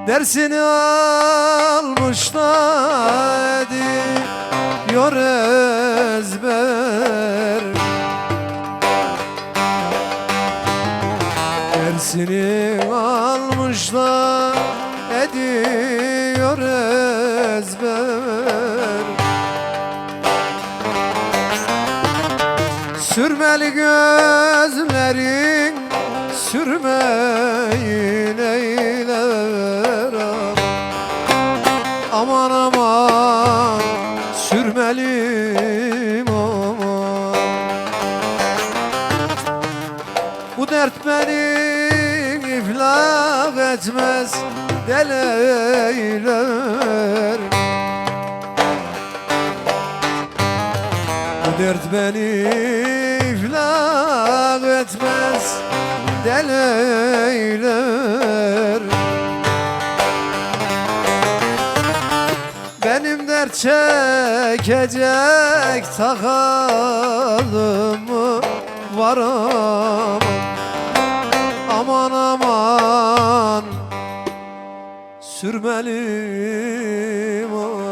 Dersini almış da ediyor ezber. Dersini almış da ediyor ezber. Sürmeli gözlerin sürmeyin eyler. Aman aman sürmelim aman. Bu dert beni iflah etmez deleyler. Bu dert beni iflah etmez deleyler. Benim dert çekecek takalım mı var aman. Aman aman sürmelim aman.